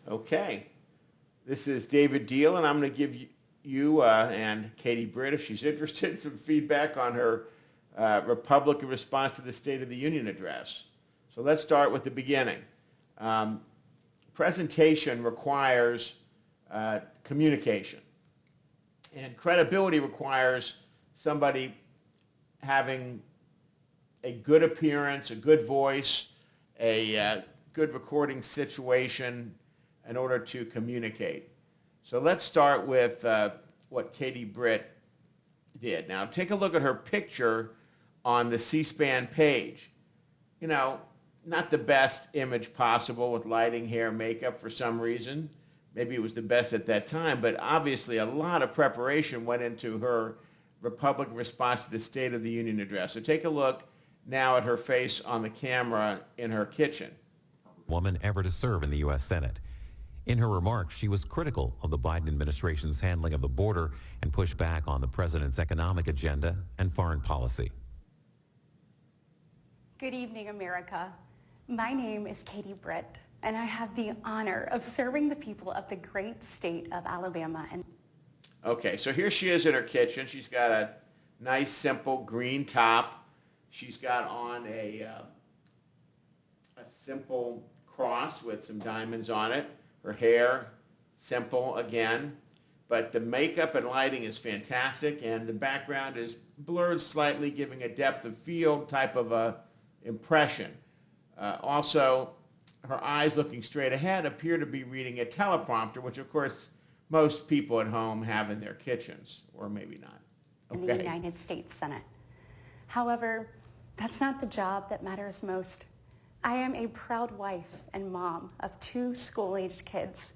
Okay. This is David Deal, and I'm going to give you and Katie Britt, if she's interested, some feedback on her Republican response to the State of the Union address. So let's start with the beginning. Presentation requires communication, and credibility requires somebody having a good appearance, a good voice, a good recording situation in order to communicate. So let's start with what Katie Britt did. Now take a look at her picture on the C-SPAN page. You know, not the best image possible with lighting, hair, makeup for some reason. Maybe it was the best at that time, but obviously a lot of preparation went into her Republican response to the State of the Union address. So take a look now at her face on the camera in her kitchen. Woman ever to serve in the U.S. Senate. In her remarks, she was critical of the Biden administration's handling of the border and pushed back on the president's economic agenda and foreign policy. Good evening, America. My name is Katie Britt, and I have the honor of serving the people of the great state of Alabama. Okay, so here she is in her kitchen. She's got a nice, simple green top. She's got on a simple cross with some diamonds on it. Her hair, simple again, but the makeup and lighting is fantastic, and the background is blurred slightly, giving a depth of field type of a impression. Also, her eyes looking straight ahead appear to be reading a teleprompter, which of course most people at home have in their kitchens, or maybe not. Okay. In the United States Senate. However, that's not the job that matters most. I am a proud wife and mom of 2 school-aged kids.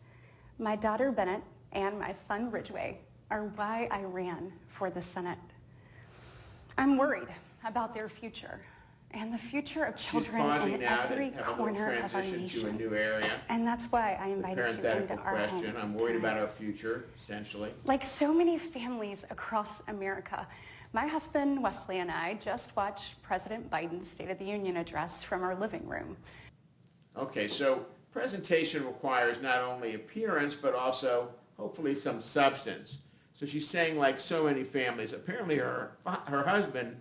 My daughter Bennett and my son Ridgway are why I ran for the Senate. I'm worried about their future and the future of children in every corner of our nation. To a new area. And that's why I invited you into our home. I'm worried about our future, essentially. Like so many families across America, my husband Wesley and I just watched President Biden's State of the Union address from our living room. Okay, so presentation requires not only appearance, but also hopefully some substance. So she's saying, like so many families, apparently her husband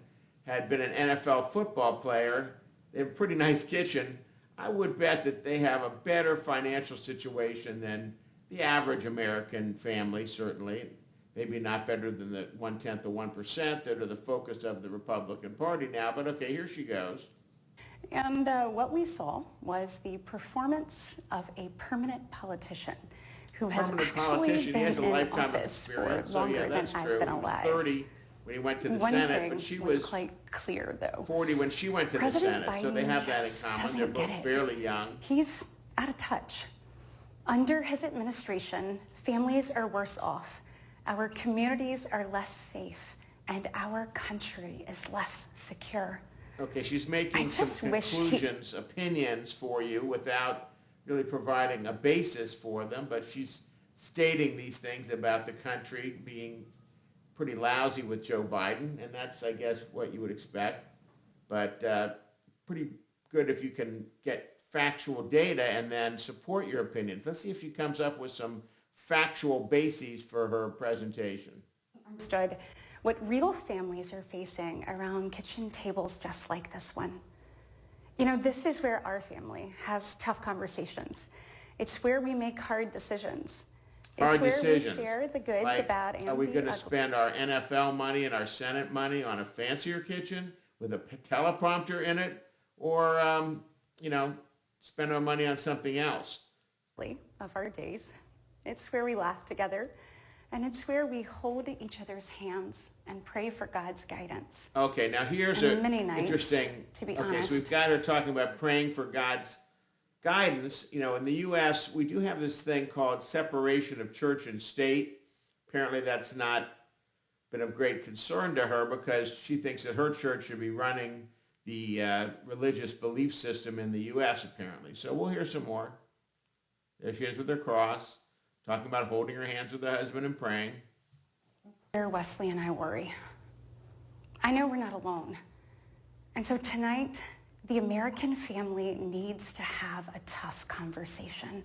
had been an NFL football player. They have a pretty nice kitchen. I would bet that they have a better financial situation than the average American family, certainly. Maybe not better than the 1/10 of 1% that are the focus of the Republican Party now, but okay, here she goes. And what we saw was the performance of a permanent politician who has actually been in office for longer than I've been alive. 30 when he went to the Senate, but she was quite clear, though. 40 when she went to the Senate, so they have that in common. They're both fairly young. He's out of touch. Under his administration, families are worse off. Our communities are less safe, and our country is less secure. Okay, she's making some conclusions, opinions for you without really providing a basis for them, but she's stating these things about the country being pretty lousy with Joe Biden, and that's, I guess, what you would expect. But pretty good if you can get factual data and then support your opinions. Let's see if she comes up with some factual bases for her presentation. Understood what real families are facing around kitchen tables just like this one. You know, this is where our family has tough conversations. It's where we make hard decisions. Hard decisions. It's where we share the good, the bad, and the ugly. Are we going to spend our NFL money and our Senate money on a fancier kitchen with a teleprompter in it, or, spend our money on something else? Of our days. It's where we laugh together, and it's where we hold each other's hands and pray for God's guidance. Okay, now here's interesting. To be honest. So we've got her talking about praying for God's guidance. You know, in the U.S., we do have this thing called separation of church and state. Apparently that's not been of great concern to her because she thinks that her church should be running the religious belief system in the U.S., apparently. So we'll hear some more. There she is with her cross, talking about holding her hands with her husband and praying. Where Wesley and I worry. I know we're not alone. And so tonight, the American family needs to have a tough conversation.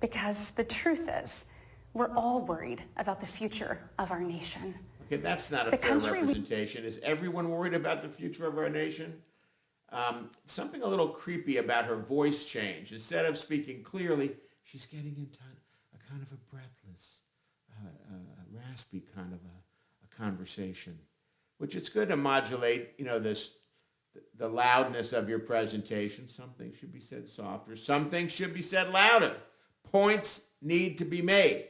because the truth is, we're all worried about the future of our nation. Okay, that's not a The fair country we- representation. Is everyone worried about the future of our nation? Something a little creepy about her voice change. Instead of speaking clearly, she's getting into a kind of a breathless, a raspy kind of a conversation, which it's good to modulate, the loudness of your presentation. Some things should be said softer. Some things should be said louder. Points need to be made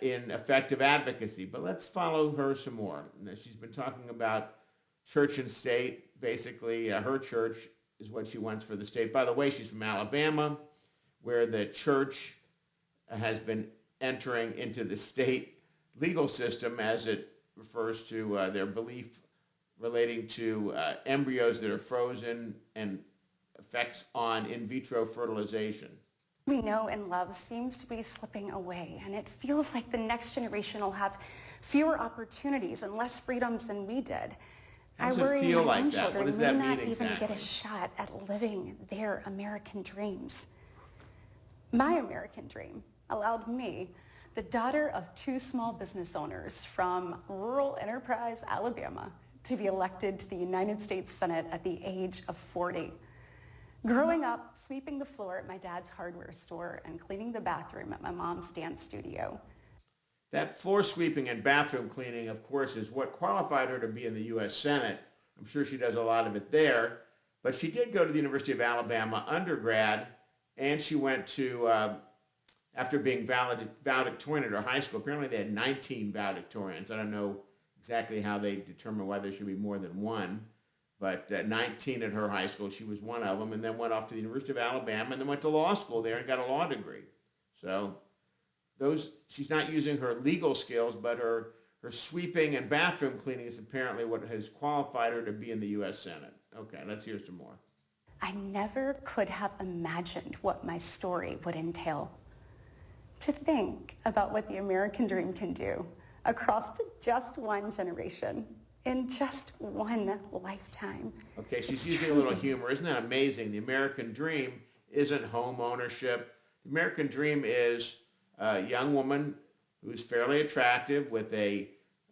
in effective advocacy. But let's follow her some more. She's been talking about church and state. Basically, her church is what she wants for the state. By the way, she's from Alabama, where the church has been entering into the state legal system as it refers to their belief relating to embryos that are frozen and effects on in vitro fertilization. We know and love seems to be slipping away, and it feels like the next generation will have fewer opportunities and less freedoms than we did. How does I worry it feel my like own that? What children does may that not mean even get exactly? a shot at living their American dreams. My American dream allowed me, the daughter of two small business owners from rural Enterprise, Alabama, to be elected to the United States Senate at the age of 40. Growing up, sweeping the floor at my dad's hardware store and cleaning the bathroom at my mom's dance studio. That floor sweeping and bathroom cleaning, of course, is what qualified her to be in the U.S. Senate. I'm sure she does a lot of it there. But she did go to the University of Alabama undergrad, and she went to, after being valedictorian at her high school, apparently they had 19 valedictorians. I don't know exactly how they determine whether there should be more than one. But 19 at her high school, she was one of them, and then went off to the University of Alabama and then went to law school there and got a law degree. So she's not using her legal skills, but her sweeping and bathroom cleaning is apparently what has qualified her to be in the U.S. Senate. Okay, let's hear some more. I never could have imagined what my story would entail. To think about what the American dream can do across just one generation, in just one lifetime. Okay, she's using a little humor. Isn't that amazing? The American dream isn't home ownership. The American dream is a young woman who's fairly attractive with a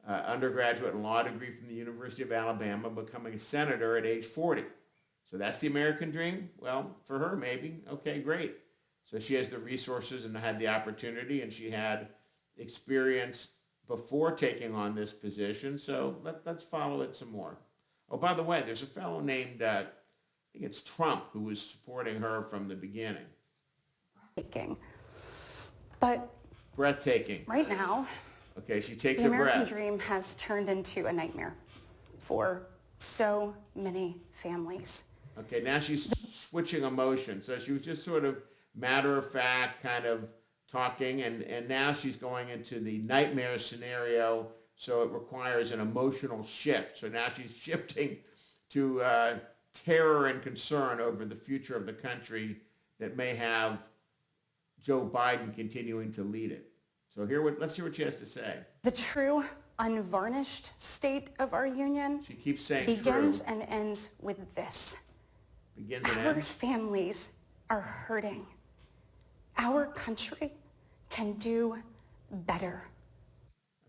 undergraduate and law degree from the University of Alabama becoming a senator at age 40. So that's the American dream? Well, for her, maybe. Okay, great. So she has the resources and had the opportunity, and she had experience before taking on this position. So let's follow it some more. Oh, by the way, there's a fellow named, I think it's Trump, who was supporting her from the beginning. But Breathtaking. right now, Okay, she takes the a American breath. dream has turned into a nightmare for so many families. Okay, now she's switching emotions. So she was just sort of matter of fact kind of talking, and now she's going into the nightmare scenario, so it requires an emotional shift. So now she's shifting to terror and concern over the future of the country that may have Joe Biden continuing to lead it. So let's hear what she has to say. The true, unvarnished state of our union She keeps saying begins true. and ends with this. Begins and Our ends. families are hurting. Our country can do better.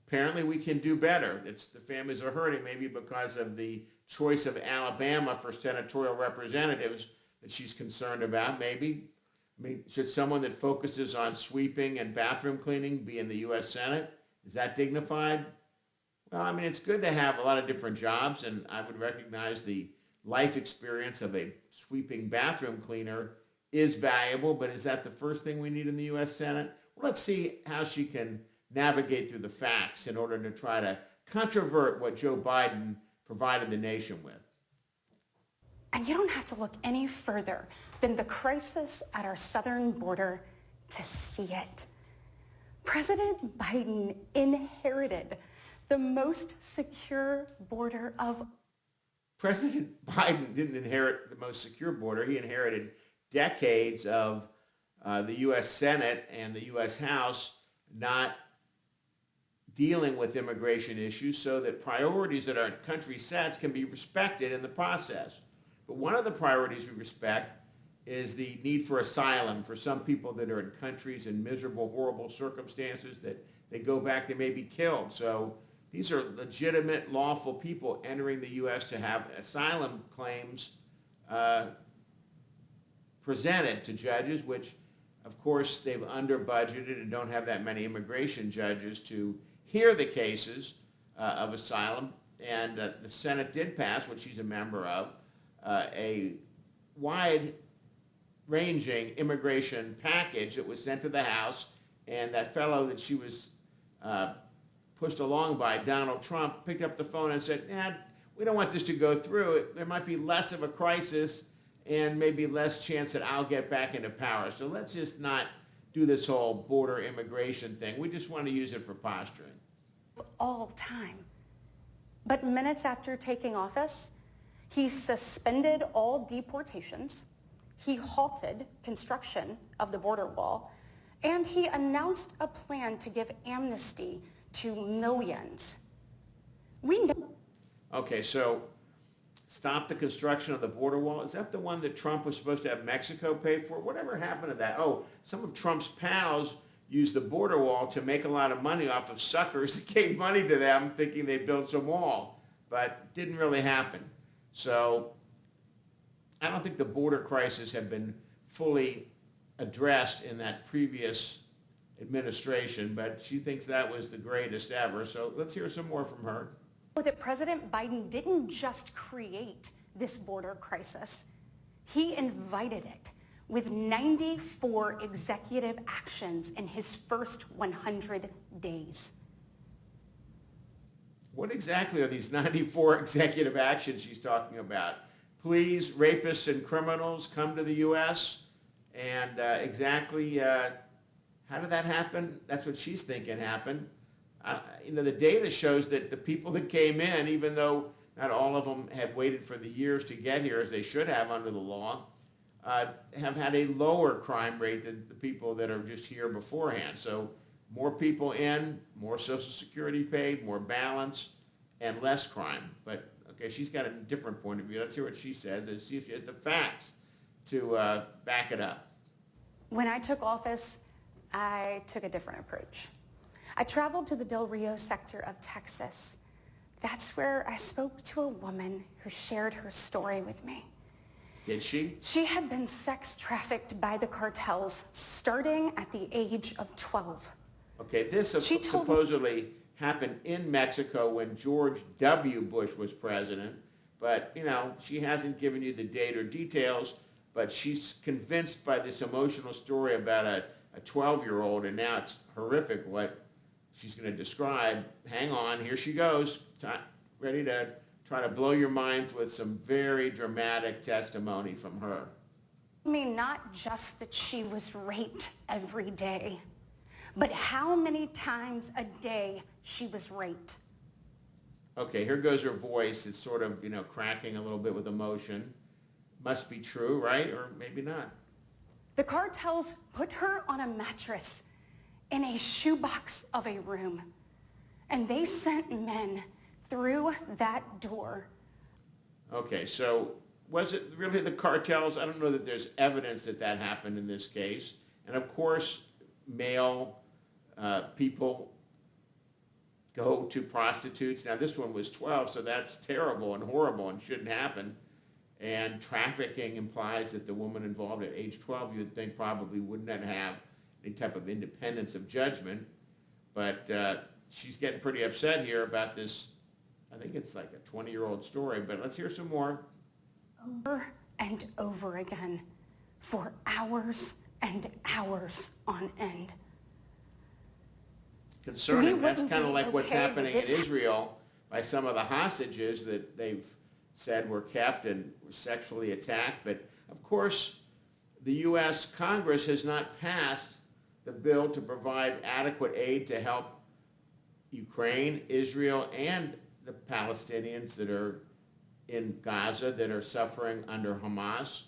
Apparently we can do better. The families are hurting maybe because of the choice of Alabama for senatorial representatives that she's concerned about. Maybe should someone that focuses on sweeping and bathroom cleaning be in the U.S. Senate? Is that dignified? Well, I mean, it's good to have a lot of different jobs, and I would recognize the life experience of a sweeping bathroom cleaner is valuable, but is that the first thing we need in the U.S. Senate? Well, let's see how she can navigate through the facts in order to try to controvert what Joe Biden provided the nation with. And you don't have to look any further than the crisis at our southern border to see it. President Biden inherited the most secure border of... President Biden didn't inherit the most secure border. He inherited decades of the U.S. Senate and the U.S. House not dealing with immigration issues so that priorities that our country sets can be respected in the process. But one of the priorities we respect is the need for asylum for some people that are in countries in miserable, horrible circumstances that they go back, they may be killed. So these are legitimate, lawful people entering the U.S. to have asylum claims presented to judges, which, of course, they've under-budgeted and don't have that many immigration judges to hear the cases of asylum. And the Senate did pass, which she's a member of, a wide-ranging immigration package that was sent to the House. And that fellow that she was pushed along by, Donald Trump, picked up the phone and said, we don't want this to go through. There might be less of a crisis and maybe less chance that I'll get back into power. So let's just not do this whole border immigration thing. We just want to use it for posturing. All time. But minutes after taking office, he suspended all deportations, he halted construction of the border wall, and he announced a plan to give amnesty to millions. We know. Okay, so stop the construction of the border wall. Is that the one that Trump was supposed to have Mexico pay for? Whatever happened to that? Oh, some of Trump's pals used the border wall to make a lot of money off of suckers that gave money to them thinking they'd build some wall, but didn't really happen. So I don't think the border crisis had been fully addressed in that previous administration, but she thinks that was the greatest ever. So let's hear some more from her. That President Biden didn't just create this border crisis, he invited it with 94 executive actions in his first 100 days. What exactly are these 94 executive actions she's talking about? Please, rapists and criminals, come to the U.S. And exactly how did that happen? That's what she's thinking happened. The data shows that the people that came in, even though not all of them had waited for the years to get here as they should have under the law, have had a lower crime rate than the people that are just here beforehand. So more people in, more Social Security paid, more balance, and less crime. But, okay, she's got a different point of view. Let's hear what she says and see if she has the facts to back it up. When I took office, I took a different approach. I traveled to the Del Rio sector of Texas. That's where I spoke to a woman who shared her story with me. Did she? She had been sex trafficked by the cartels starting at the age of 12. Okay, this supposedly happened in Mexico when George W. Bush was president. But, she hasn't given you the date or details, but she's convinced by this emotional story about a 12-year-old, and now it's horrific what she's going to describe. Hang on, here she goes, ready to try to blow your minds with some very dramatic testimony from her. I mean, not just that she was raped every day, but how many times a day she was raped. Okay, here goes her voice. It's sort of, cracking a little bit with emotion. Must be true, right? Or maybe not. The cartels put her on a mattress in a shoebox of a room, and they sent men through that door. Okay, so was it really the cartels? I don't know that there's evidence that that happened in this case. And of course, male people go to prostitutes. Now this one was 12, so that's terrible and horrible and shouldn't happen. And trafficking implies that the woman involved at age 12, you'd think probably wouldn't have any type of independence of judgment. But she's getting pretty upset here about this. I think it's like a 20-year-old story, but let's hear some more. Over and over again for hours and hours on end. Concerning. That's kind of like what's happening in Israel by some of the hostages that they've said were kept and were sexually attacked. But of course, the U.S. Congress has not passed the bill to provide adequate aid to help Ukraine, Israel, and the Palestinians that are in Gaza that are suffering under Hamas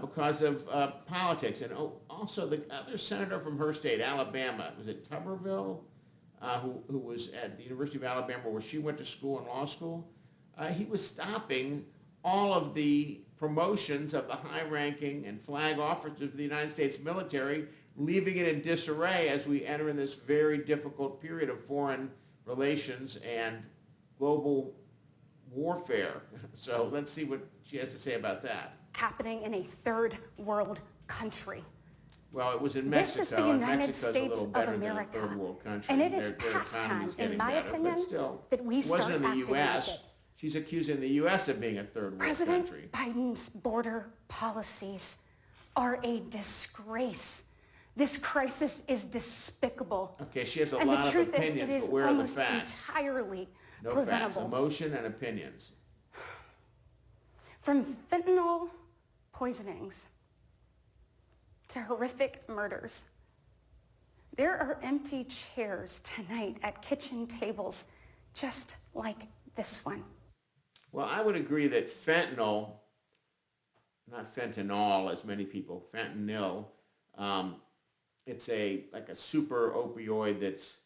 because of politics. And also the other senator from her state, Alabama, was it Tuberville, who was at the University of Alabama where she went to school and law school? He was stopping all of the promotions of the high-ranking and flag officers of the United States military, leaving it in disarray as we enter in this very difficult period of foreign relations and global warfare. So let's see what she has to say about that. Happening in a third world country. Well, it was in This Mexico, is the and United Mexico's a States little of better America. than a third world country. And it is Their past time, economy's in getting my better, opinion, but still, that we it wasn't start in the acting U.S. like it. She's accusing the U.S. of being a third world President country. Biden's border policies are a disgrace. This crisis is despicable. Okay, she has a And lot the of truth is, opinions, it is but where are the almost facts? entirely No preventable. facts, emotion and opinions. From fentanyl poisonings to horrific murders, there are empty chairs tonight at kitchen tables just like this one. Well, I would agree that fentanyl, not fentanyl as many people, fentanyl, it's like a super opioid that's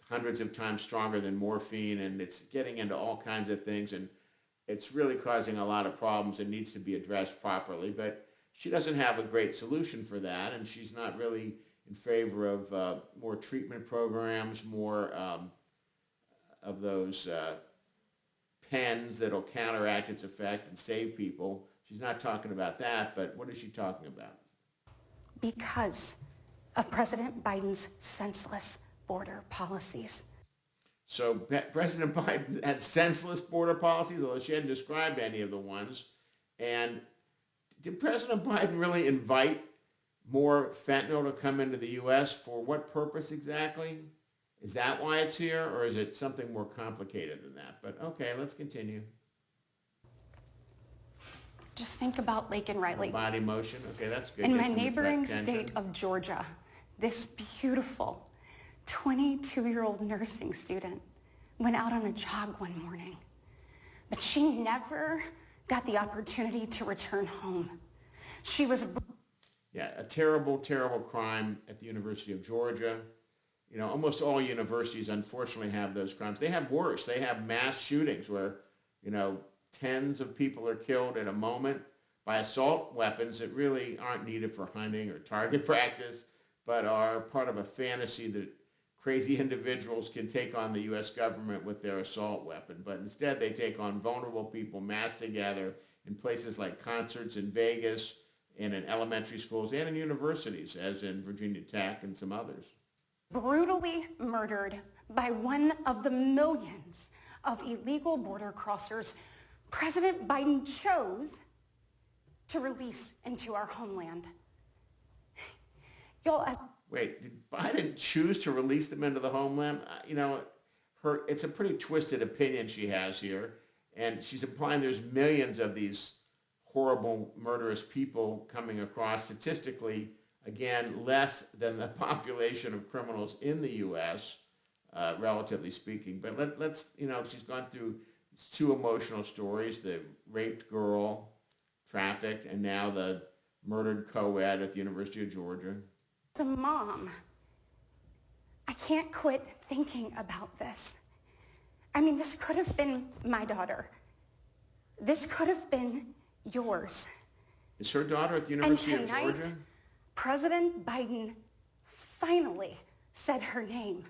hundreds of times stronger than morphine, and it's getting into all kinds of things, and it's really causing a lot of problems and needs to be addressed properly. But she doesn't have a great solution for that, and she's not really in favor of more treatment programs, more of those pens that'll counteract its effect and save people. She's not talking about that, but what is she talking about? Because of President Biden's senseless border policies. So President Biden had senseless border policies, although she hadn't described any of the ones. And did President Biden really invite more fentanyl to come into the U.S.? For what purpose exactly? Is that why it's here, or is it something more complicated than that? But okay, let's continue. Just think about Laken Riley. Body motion. Okay, that's good. In Get my some neighboring attention. state of Georgia, this beautiful 22-year-old nursing student went out on a jog one morning, but she never got the opportunity to return home. She was... Yeah, a terrible, terrible crime at the University of Georgia. You know, almost all universities, unfortunately, have those crimes. They have worse. They have mass shootings where, you know, tens of people are killed in a moment by assault weapons that really aren't needed for hunting or target practice, but are part of a fantasy that crazy individuals can take on the U.S. government with their assault weapon. But instead, they take on vulnerable people massed together in places like concerts in Vegas and in elementary schools and in universities, as in Virginia Tech and some others. brutally murdered by one of the millions of illegal border crossers President Biden chose to release into our homeland. Wait, did Biden choose to release them into the homeland? You know, it's a pretty twisted opinion she has here, and she's implying there's millions of these horrible, murderous people coming across. Statistically, again, less than the population of criminals in the U.S., relatively speaking. But let's, you know, she's gone through two emotional stories, the raped girl, trafficked, and now the murdered co-ed at the University of Georgia. As a mom, I can't quit thinking about this. I mean, this could have been my daughter. This could have been yours. Is her daughter at the University And tonight, of Georgia? President Biden finally said her name.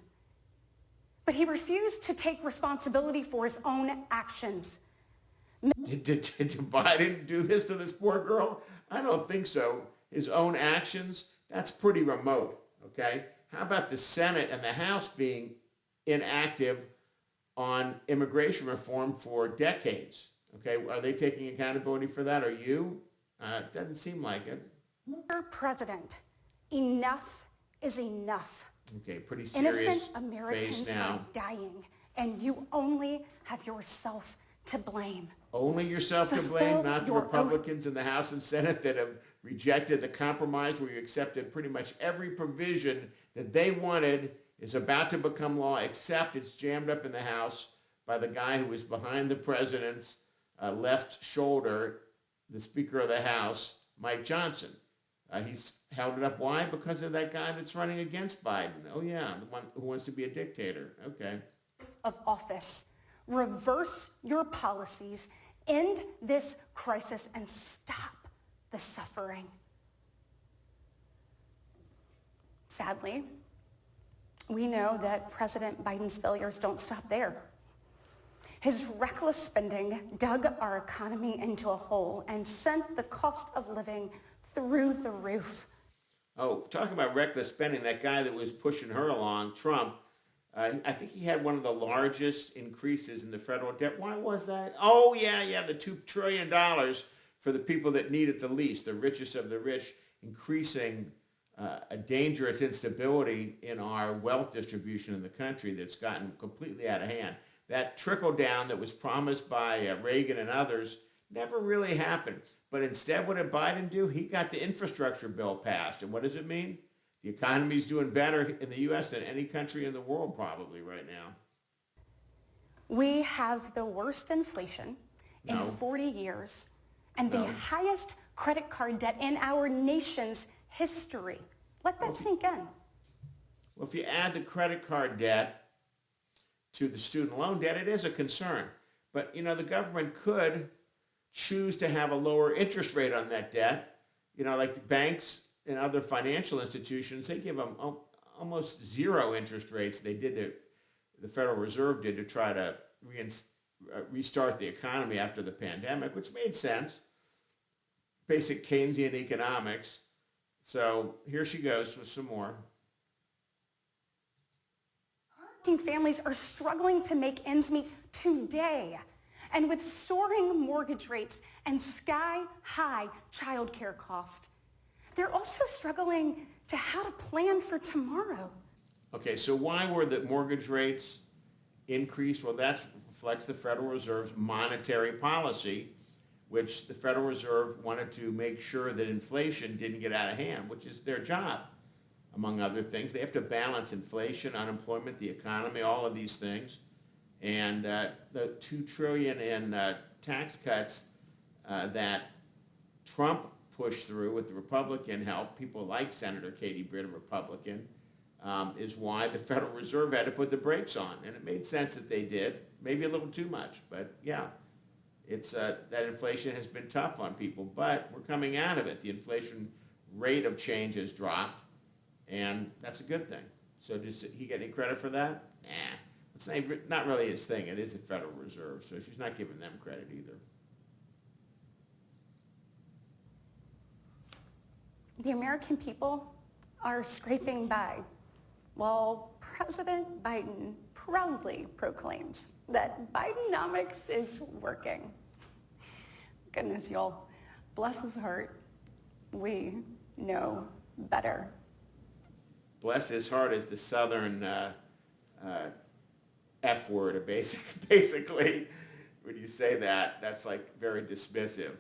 But he refused to take responsibility for his own actions. Did Biden do this to this poor girl? I don't think so. His own actions, that's pretty remote, okay? How about the Senate and the House being inactive on immigration reform for decades? Okay, are they taking accountability for that? Are you? It doesn't seem like it. Mr. President, enough is enough. Okay, pretty serious Innocent Americans face now. are dying, and you only have yourself to blame. Only yourself to Fulfill blame, not the your Republicans in the House and Senate that have rejected the compromise where you accepted pretty much every provision that they wanted is about to become law, except it's jammed up in the House by the guy who is behind the president's left shoulder, the Speaker of the House, Mike Johnson. He's held it up. Why? Because of that guy that's running against Biden. Oh, yeah, the one who wants to be a dictator. Okay. Of office. Reverse your policies End this crisis and stop the suffering. Sadly, we know that President Biden's failures don't stop there. His reckless spending dug our economy into a hole and sent the cost of living through the roof. Oh, talking about reckless spending, that guy that was pushing her along, Trump, I think he had one of the largest increases in the federal debt. Why was that? Oh, yeah, the $2 trillion for the people that need it the least, the richest of the rich, increasing a dangerous instability in our wealth distribution in the country that's gotten completely out of hand. That trickle down that was promised by Reagan and others never really happened. But instead, what did Biden do? He got the infrastructure bill passed. And what does it mean? The economy's doing better in the U.S. than any country in the world probably right now. We have the worst inflation in 40 years and the highest credit card debt in our nation's history. Let that sink in. Well, if you add the credit card debt to the student loan debt, it is a concern. But, the government could choose to have a lower interest rate on that debt. Like the banks and other financial institutions, they give them almost zero interest rates. They did the Federal Reserve did to try to restart the economy after the pandemic, which made sense. Basic Keynesian economics. So here she goes with some more. Working families are struggling to make ends meet today. And with soaring mortgage rates and sky-high childcare costs, they're also struggling to how to plan for tomorrow. Okay, so why were the mortgage rates increased? Well, that reflects the Federal Reserve's monetary policy, which the Federal Reserve wanted to make sure that inflation didn't get out of hand, which is their job, among other things. They have to balance inflation, unemployment, the economy, all of these things. And the $2 trillion in tax cuts that Trump pushed through with the Republican help, people like Senator Britt, a Republican, is why the Federal Reserve had to put the brakes on. And it made sense that they did, maybe a little too much. But yeah, it's that inflation has been tough on people. But we're coming out of it. The inflation rate of change has dropped, and that's a good thing. So does he get any credit for that? Nah. It's not really his thing. It is the Federal Reserve, so she's not giving them credit either. The American people are scraping by while President Biden proudly proclaims that Bidenomics is working. Goodness, y'all, bless his heart. We know better. Bless his heart is the Southern F word, basically. When you say that, that's like very dismissive.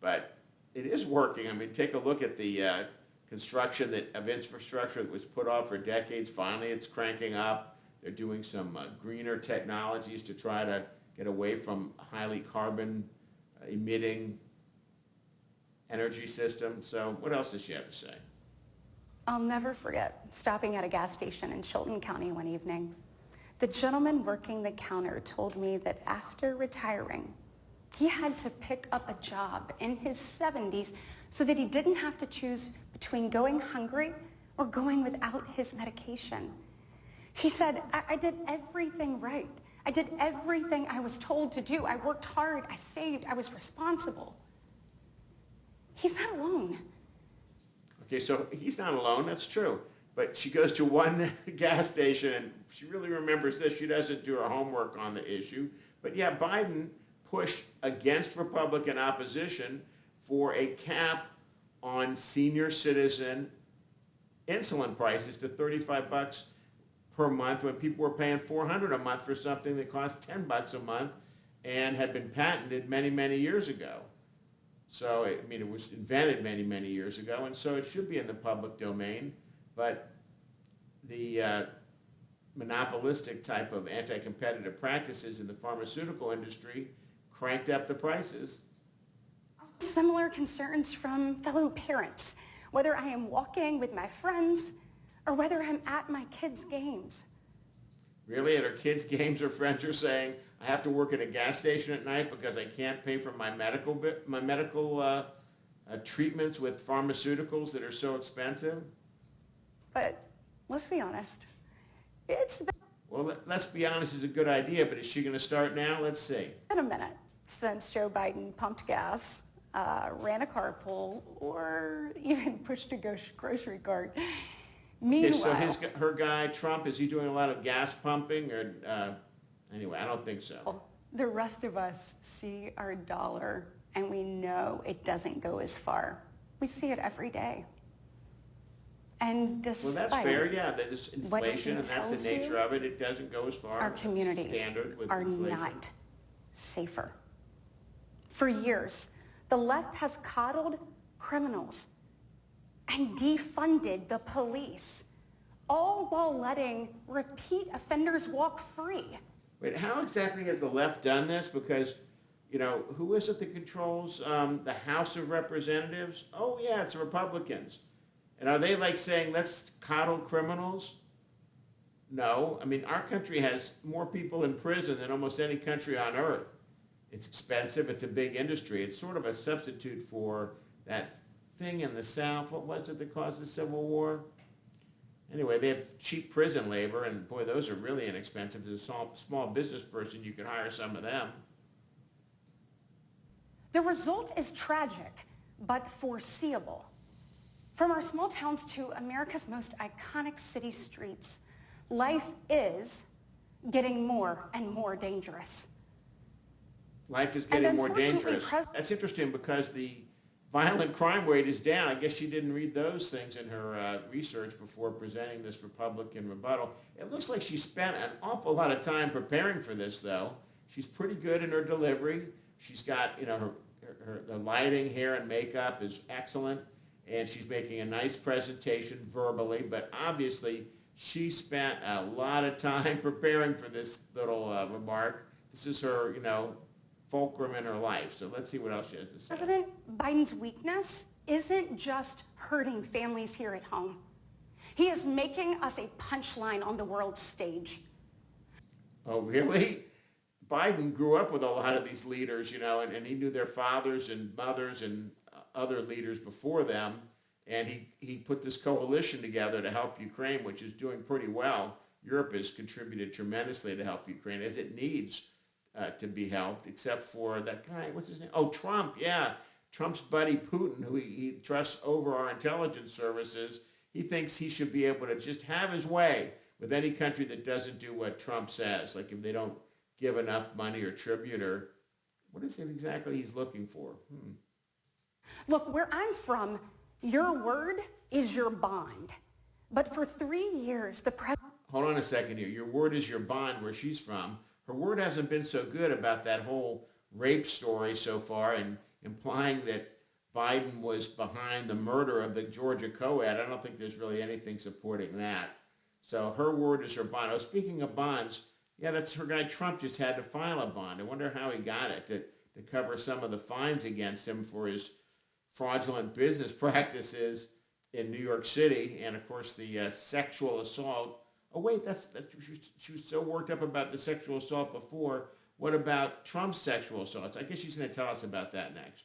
But it is working. I mean, take a look at the construction of infrastructure that was put off for decades. Finally, it's cranking up. They're doing some greener technologies to try to get away from highly carbon emitting energy systems. So what else does she have to say? I'll never forget stopping at a gas station in Chilton County one evening. The gentleman working the counter told me that after retiring, he had to pick up a job in his 70s so that he didn't have to choose between going hungry or going without his medication. He said, I did everything right. I did everything I was told to do. I worked hard. I saved. I was responsible. He's not alone. Okay, so he's not alone. That's true. But she goes to one gas station, and she really remembers this. She doesn't do her homework on the issue. But yeah, Biden pushed against Republican opposition for a cap on senior citizen insulin prices to $35 per month when people were paying $400 a month for something that cost $10 a month and had been patented many, many years ago. So, I mean, it was invented many, many years ago, and so it should be in the public domain. But the monopolistic type of anti-competitive practices in the pharmaceutical industry cranked up the prices. Similar concerns from fellow parents, whether I am walking with my friends or whether I'm at my kids' games. Really? At her kids' games, her friends are saying, I have to work at a gas station at night because I can't pay for my medical treatments with pharmaceuticals that are so expensive? But let's be honest, it's Well, let's be honest, is a good idea, but is she going to start now? Let's see. been a minute since Joe Biden pumped gas, ran a carpool, or even pushed a grocery cart. Okay, Meanwhile, so her guy, Trump, is he doing a lot of gas pumping? Or anyway, I don't think so. the rest of us see our dollar and we know it doesn't go as far. We see it every day. And Well, despite that's fair, yeah, that is what inflation, he and that's the tells nature you, of it. It doesn't go as far. our That's communities standard with are inflation. not safer. For years, the left has coddled criminals and defunded the police, all while letting repeat offenders walk free. Wait, how exactly has the left done this? Because, who is it that controls the House of Representatives? Oh, yeah, it's the Republicans. And are they like saying, let's coddle criminals? No. I mean, our country has more people in prison than almost any country on earth. It's expensive. It's a big industry. It's sort of a substitute for that thing in the South. What was it that caused the Civil War? Anyway, they have cheap prison labor, and boy, those are really inexpensive. As a small business person, you could hire some of them. The result is tragic, but foreseeable. From our small towns to America's most iconic city streets, life is getting more and more dangerous. Life is And getting more unfortunately, dangerous. That's interesting because the violent crime rate is down. I guess she didn't read those things in her research before presenting this Republican rebuttal. It looks like she spent an awful lot of time preparing for this, though. She's pretty good in her delivery. She's got, her lighting, hair, and makeup is excellent. And she's making a nice presentation verbally, but obviously she spent a lot of time preparing for this little remark. This is her, fulcrum in her life. So let's see what else she has to say. President Biden's weakness isn't just hurting families here at home. He is making us a punchline on the world stage. Oh, really? Biden grew up with a lot of these leaders, and he knew their fathers and mothers and other leaders before them, and he put this coalition together to help Ukraine, which is doing pretty well. Europe has contributed tremendously to help Ukraine, as it needs to be helped, except for that guy, what's his name? Oh, Trump, yeah. Trump's buddy Putin, who he trusts over our intelligence services. He thinks he should be able to just have his way with any country that doesn't do what Trump says, like if they don't give enough money or tribute, or what is it exactly he's looking for? Look, where I'm from, your word is your bond. But for 3 years, the president... Hold on a second here. Your word is your bond where she's from. Her word hasn't been so good about that whole rape story so far, and implying that Biden was behind the murder of the Georgia co-ed. I don't think there's really anything supporting that. So her word is her bond. Oh, speaking of bonds, yeah, that's her guy Trump just had to file a bond. I wonder how he got it to cover some of the fines against him for his fraudulent business practices in New York City, and of course the sexual assault. Oh wait, she was so worked up about the sexual assault before. What about Trump's sexual assaults? I guess she's going to tell us about that next.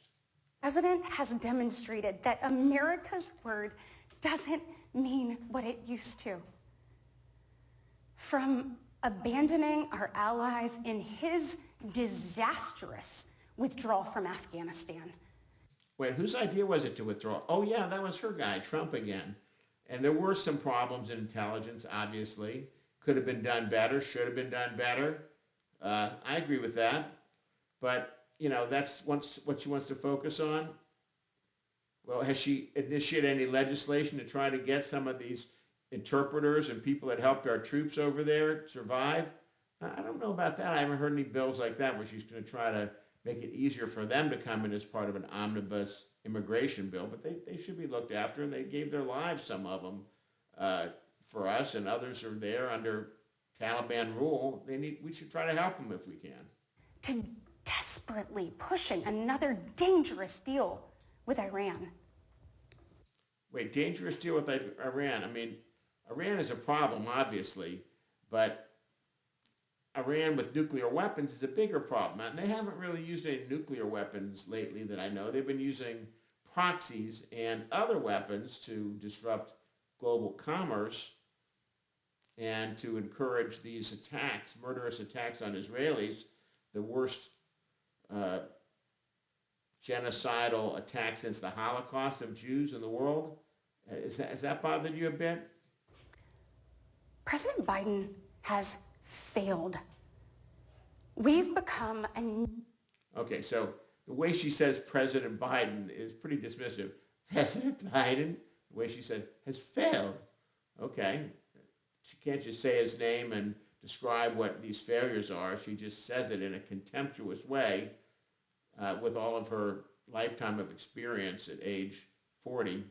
The president has demonstrated that America's word doesn't mean what it used to. From abandoning our allies in his disastrous withdrawal from Afghanistan. Wait, whose idea was it to withdraw? Oh yeah, that was her guy, Trump again. And there were some problems in intelligence, obviously. Could have been done better, should have been done better. I agree with that. But, that's what she wants to focus on. Well, has she initiated any legislation to try to get some of these interpreters and people that helped our troops over there survive? I don't know about that. I haven't heard any bills like that where she's going to try to make it easier for them to come in as part of an omnibus immigration bill, but they should be looked after, and they gave their lives, some of them, for us, and others are there under Taliban rule. We should try to help them if we can. To desperately pushing another dangerous deal with Iran. Wait, dangerous deal with Iran? I mean, Iran is a problem, obviously, but Iran with nuclear weapons is a bigger problem. And they haven't really used any nuclear weapons lately that I know. They've been using proxies and other weapons to disrupt global commerce and to encourage these attacks, murderous attacks on Israelis, the worst genocidal attack since the Holocaust of Jews in the world. Has that bothered you a bit? President Biden has failed. We've become Okay, so the way she says President Biden is pretty dismissive. President Biden, the way she said, has failed. Okay. She can't just say his name and describe what these failures are. She just says it in a contemptuous way with all of her lifetime of experience at age 40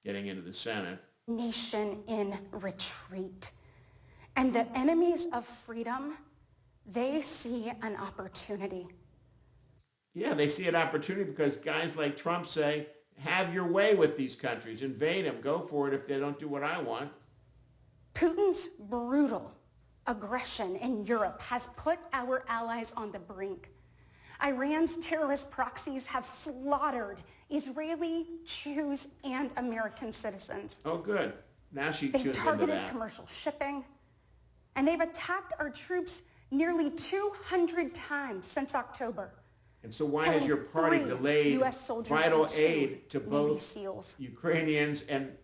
getting into the Senate. nation in retreat. And the enemies of freedom, they see an opportunity. Yeah, they see an opportunity because guys like Trump say, have your way with these countries, invade them, go for it if they don't do what I want. Putin's brutal aggression in Europe has put our allies on the brink. Iran's terrorist proxies have slaughtered Israeli, Jews, and American citizens. Oh, good. Now she They've tunes into targeted that. commercial shipping, and they've attacked our troops nearly 200 times since October. And so why has killing your party 3 delayed US soldiers vital and 2 aid to Navy both SEALs. Ukrainians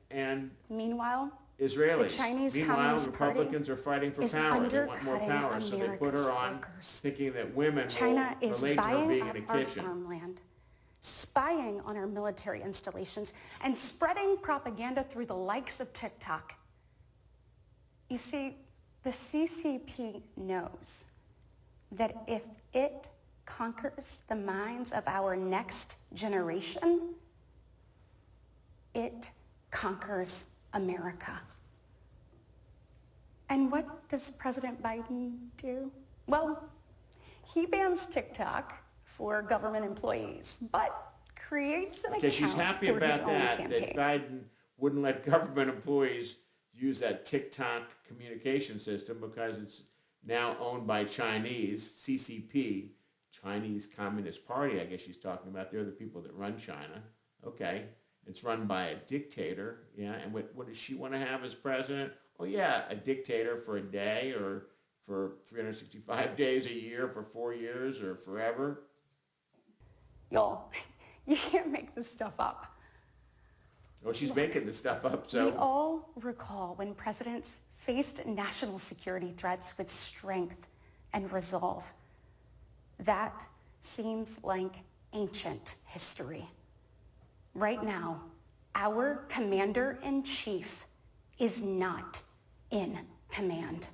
and Meanwhile, Israelis? the Chinese Meanwhile, Communist Republicans Party are fighting for is power. They want more undercutting power, so they put her on America's thinking that women China will is relate to her buying being up in a our kitchen. farmland, spying on our military installations, and spreading propaganda through the likes of TikTok. You see, the CCP knows that if it conquers the minds of our next generation, it conquers America. And what does President Biden do? Well, he bans TikTok for government employees, but creates an Okay, account she's happy for his about own that campaign. Biden wouldn't let government employees use that TikTok communication system because it's now owned by Chinese, CCP, Chinese Communist Party, I guess she's talking about. They're the people that run China. Okay, it's run by a dictator, yeah, and what does she want to have as president? Oh yeah, a dictator for a day or for 365 days a year for 4 years or forever. Y'all, you can't make this stuff up. Oh, she's making this stuff up, We so... all recall when presidents faced national security threats with strength and resolve. That seems like ancient history. Right now, our commander-in-chief is not in command.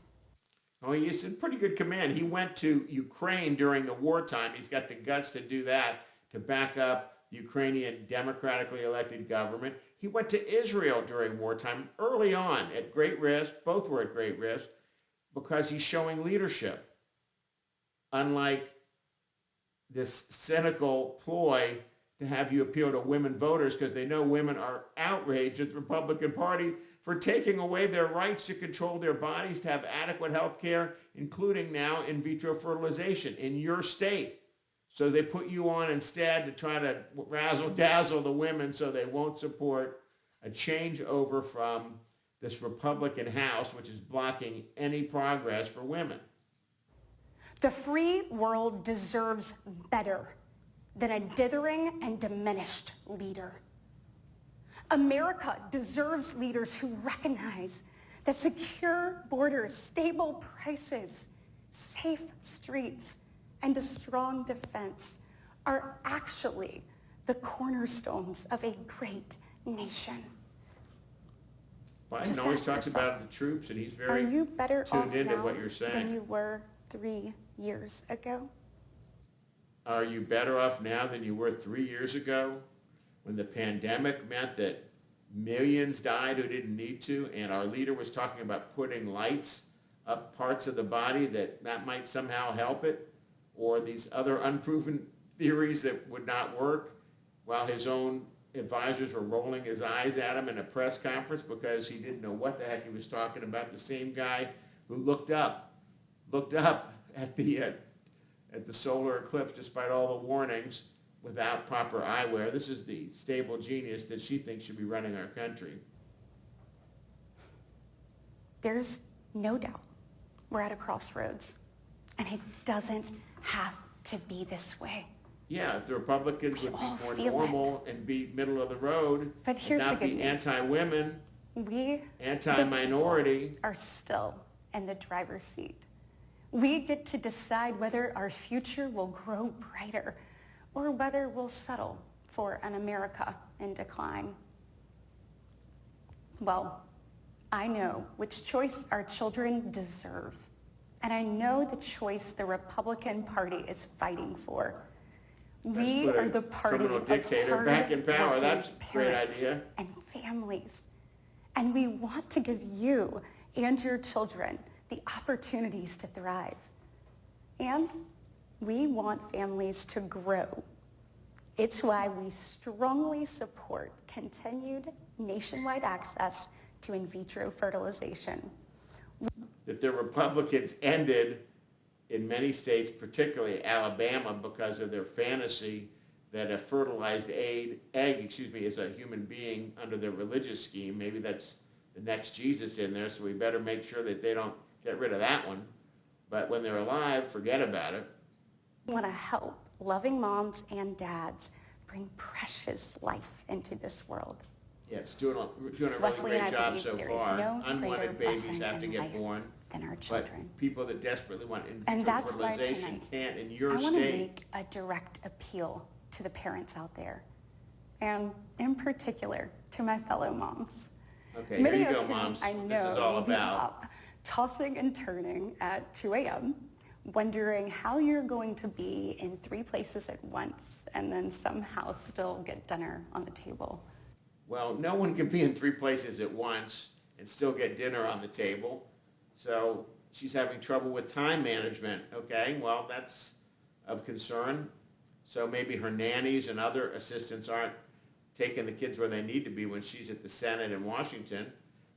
Oh, he's in pretty good command. He went to Ukraine during the wartime. He's got the guts to do that, to back up the Ukrainian democratically elected government. He went to Israel during wartime early on at great risk. Both were at great risk because he's showing leadership. Unlike this cynical ploy to have you appeal to women voters because they know women are outraged at the Republican Party for taking away their rights to control their bodies, to have adequate health care, including now in vitro fertilization in your state. So they put you on instead to try to razzle-dazzle the women so they won't support a changeover from this Republican House, which is blocking any progress for women. The free world deserves better than a dithering and diminished leader. America deserves leaders who recognize that secure borders, stable prices, safe streets, and a strong defense are actually the cornerstones of a great nation. Biden Just always ask talks yourself, about the troops, and he's Are very you better tuned off into now what you're than saying. you were 3 years ago? Are you better off now than you were 3 years ago when the pandemic meant that millions died who didn't need to, and our leader was talking about putting lights up parts of the body that might somehow help it, or these other unproven theories that would not work, while his own advisors were rolling his eyes at him in a press conference because he didn't know what the heck he was talking about, the same guy who looked up at the solar eclipse despite all the warnings without proper eyewear. This is the stable genius that she thinks should be running our country. There's no doubt we're at a crossroads, and it doesn't have to be this way. Yeah, if the Republicans would be all more feel normal and be middle of the road But and here's not the be good news. anti-women, We, anti-minority. the people, are still in the driver's seat. We get to decide whether our future will grow brighter or whether we'll settle for an America in decline. Well, I know which choice our children deserve, and I know the choice the Republican Party is fighting for. We Let's put are a the party criminal of dictator back in power. hard-working That's a great parents idea. and families. And we want to give you and your children the opportunities to thrive. And we want families to grow. It's why we strongly support continued nationwide access to in vitro fertilization. That the Republicans ended in many states, particularly Alabama, because of their fantasy that a fertilized egg is a human being under their religious scheme. Maybe that's the next Jesus in there, so we better make sure that they don't get rid of that one. But when they're alive, forget about it. We want to help loving moms and dads bring precious life into this world. Yeah, it's doing a really Wesley and great I job believe so there is far. no Unwanted greater babies blessing have to in get life born, than our but children. people that desperately want in And vitro that's why fertilization tonight, can't in I your want to state. make a direct appeal to the parents out there, and in particular to my fellow moms. Okay, here Many you of go, whom moms. I This know is all will be about. up, tossing and turning at 2 a.m., wondering how you're going to be in 3 places at once and then somehow still get dinner on the table. Well, no one can be in 3 places at once and still get dinner on the table. So she's having trouble with time management. Okay, well, that's of concern. So maybe her nannies and other assistants aren't taking the kids where they need to be when she's at the Senate in Washington.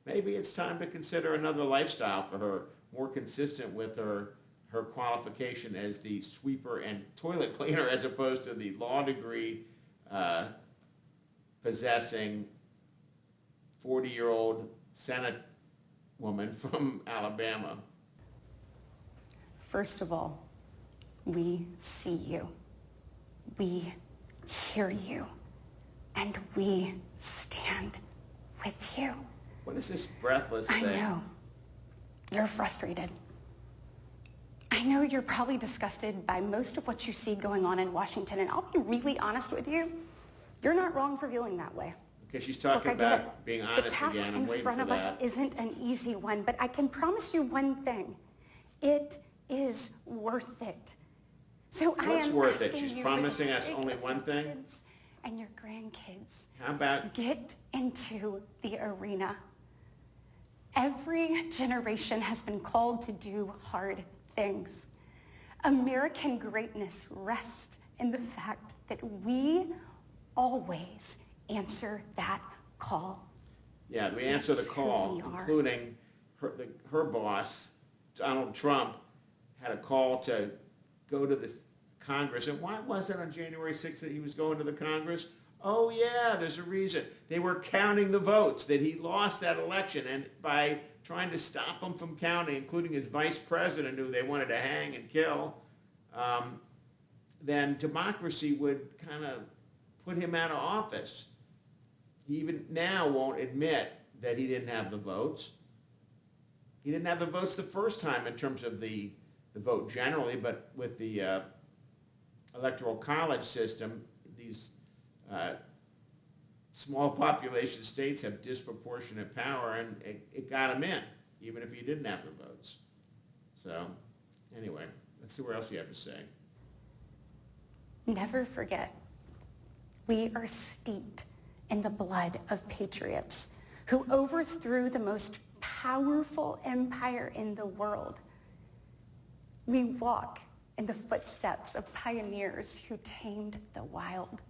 Maybe it's time to consider another lifestyle for her, more consistent with her qualification as the sweeper and toilet cleaner as opposed to the law degree possessing 40-year-old Senate woman from Alabama. First of all, we see you, we hear you, and we stand with you. What is this breathless I thing? know you're frustrated. I know you're probably disgusted by most of what you see going on in Washington, and I'll be really honest with you, you're not wrong for feeling that way. Okay, she's Look, talking I get about it. being The honest task again. I'm in waiting front for of us that. isn't an easy one, but I can promise you one thing. It is worth it. So I What's am worth it? asking She's you promising for the us sake only of one your thing? kids and your grandkids. How about Get into the arena. Every generation has been called to do hard things. American greatness rests in the fact that we always answer that call. Yeah, we answer the That's who call, we are. including her boss, Donald Trump, had a call to go to the Congress. And why was it on January 6th that he was going to the Congress? Oh, yeah, there's a reason. They were counting the votes, that he lost that election. And by trying to stop him from counting, including his vice president, who they wanted to hang and kill, then democracy would kind of put him out of office. He even now won't admit that he didn't have the votes. He didn't have the votes the first time in terms of the vote generally, but with the electoral college system, these small population states have disproportionate power, and it got him in, even if he didn't have the votes. So anyway, let's see what else you have to say. Never forget, we are steeped in the blood of patriots who overthrew the most powerful empire in the world. We walk in the footsteps of pioneers who tamed the wild.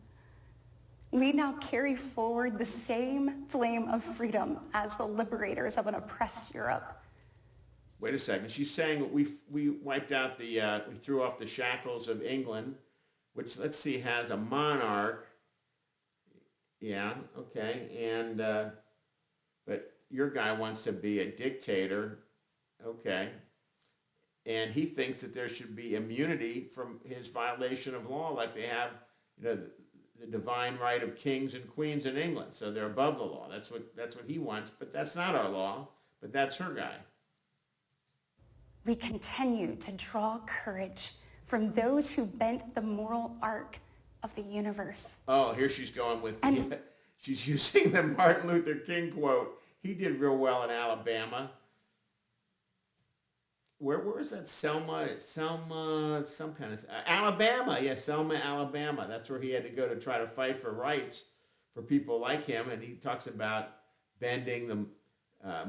We now carry forward the same flame of freedom as the liberators of an oppressed Europe. Wait a second. She's saying we wiped out we threw off the shackles of England, which, let's see, has a monarch. Yeah, okay. And but your guy wants to be a dictator. Okay. And he thinks that there should be immunity from his violation of law, like they have, the divine right of kings and queens in England. So they're above the law. That's what he wants. But that's not our law. But that's her guy. We continue to draw courage from those who bent the moral arc of the universe. Oh, here she's going with she's using the Martin Luther King quote. He did real well in Alabama. Where is that? Selma, some kind of Alabama. Yeah, Selma, Alabama. That's where he had to go to try to fight for rights for people like him. And he talks about bending the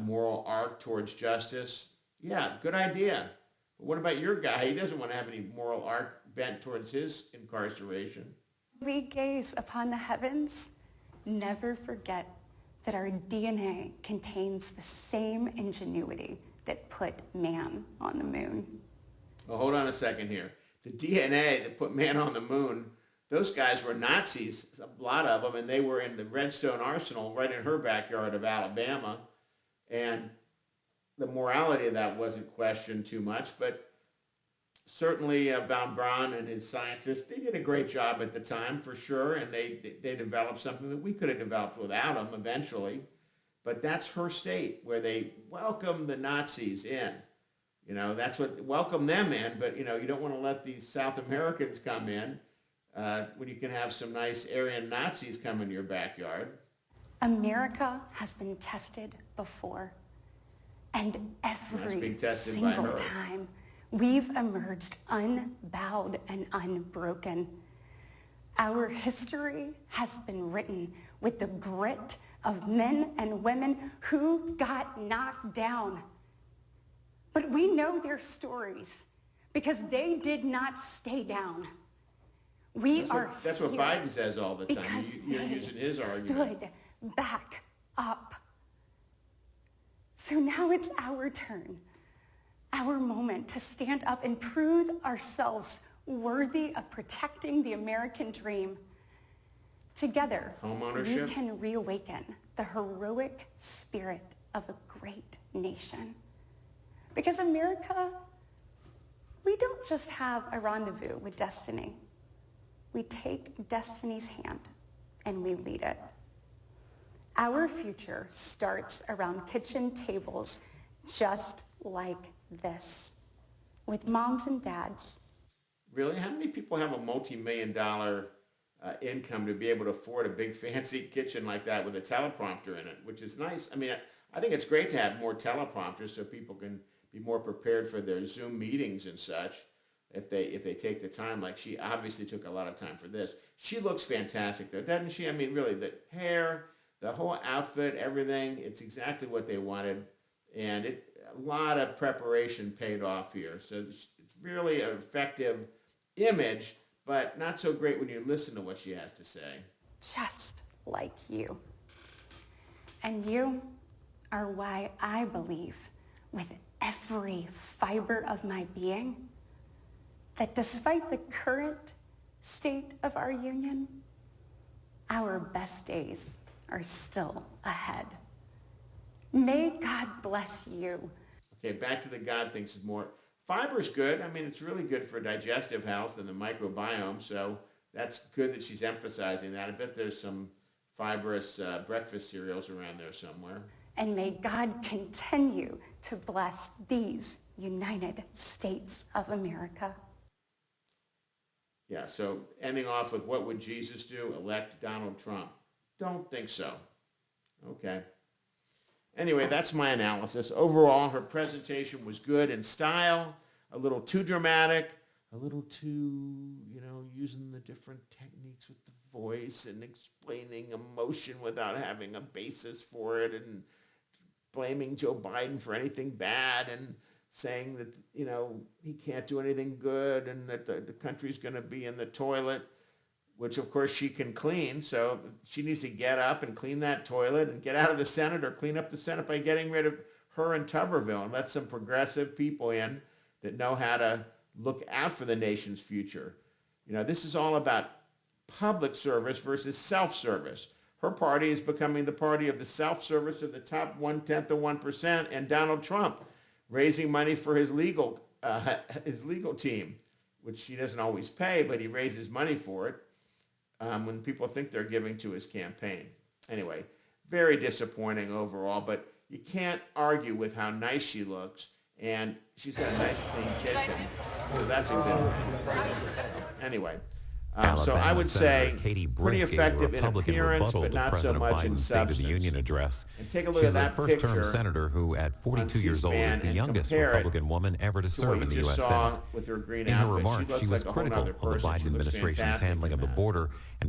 moral arc towards justice. Yeah, good idea. But what about your guy? He doesn't want to have any moral arc bent towards his incarceration. We gaze upon the heavens, never forget that our DNA contains the same ingenuity that put man on the moon. Well, hold on a second here. The DNA that put man on the moon, those guys were Nazis, a lot of them, and they were in the Redstone Arsenal right in her backyard of Alabama. And the morality of that wasn't questioned too much, but certainly von Braun and his scientists, they did a great job at the time for sure, and they developed something that we could have developed without them eventually. But that's her state where they welcome the Nazis in. That's what, welcome them in, but, you don't want to let these South Americans come in when you can have some nice Aryan Nazis come into your backyard. America has been tested before. And every single time, we've emerged unbowed and unbroken. Our history has been written with the grit of men and women who got knocked down. But we know their stories because they did not stay down. That's what Biden says all the time. You're using his argument. Stood back up. So now it's our turn, our moment to stand up and prove ourselves worthy of protecting the American dream. Together, we can reawaken the heroic spirit of a great nation. Because America, we don't just have a rendezvous with destiny. We take destiny's hand and we lead it. Our future starts around kitchen tables just like this, with moms and dads. Really? How many people have a multi-million-dollar income to be able to afford a big fancy kitchen like that with a teleprompter in it, which is nice? I mean, I think it's great to have more teleprompters so people can be more prepared for their Zoom meetings and such if they take the time. Like, she obviously took a lot of time for this. She looks fantastic though, doesn't she? I mean, really, the hair, the whole outfit, everything, it's exactly what they wanted. And a lot of preparation paid off here. So it's really an effective image, but not so great when you listen to what she has to say. Just like you. And you are why I believe with every fiber of my being that despite the current state of our union, our best days are still ahead. May God bless you. Okay, back to the God thinks is more. Fiber's good. I mean, it's really good for digestive health and the microbiome, so that's good that she's emphasizing that. I bet there's some fibrous breakfast cereals around there somewhere. And may God continue to bless these United States of America. Yeah, so ending off with what would Jesus do? Elect Donald Trump. Don't think so. Okay. Anyway, that's my analysis. Overall, her presentation was good in style, a little too dramatic, a little too, using the different techniques with the voice and explaining emotion without having a basis for it and blaming Joe Biden for anything bad and saying that, he can't do anything good and that the country's going to be in the toilet, which of course she can clean. So she needs to get up and clean that toilet and get out of the Senate or clean up the Senate by getting rid of her and Tuberville and let some progressive people in that know how to look out for the nation's future. You know, this is all about public service versus self-service. Her party is becoming the party of the self-service of the top 1/10 of 1%, and Donald Trump raising money for his legal team, which he doesn't always pay, but he raises money for it when people think they're giving to his campaign. Anyway, very disappointing overall, but you can't argue with how nice she looks, and she's got a nice clean kitchen, so that's a good thing. Anyway, so I would say Katie Britt pretty gave a effective in Republican appearance, rebuttal but to not so President much in Biden's State of the substance. Union address. And take a look She's at that a first-term picture senator who, at 42 years old, is C-SPAN the and youngest compare it Republican woman ever to to serve what in you the just U.S. saw Senate. with her green In her outfit. remarks, She looks she was like a whole critical other of the person. Biden She looks administration's fantastic handling in of the that. border and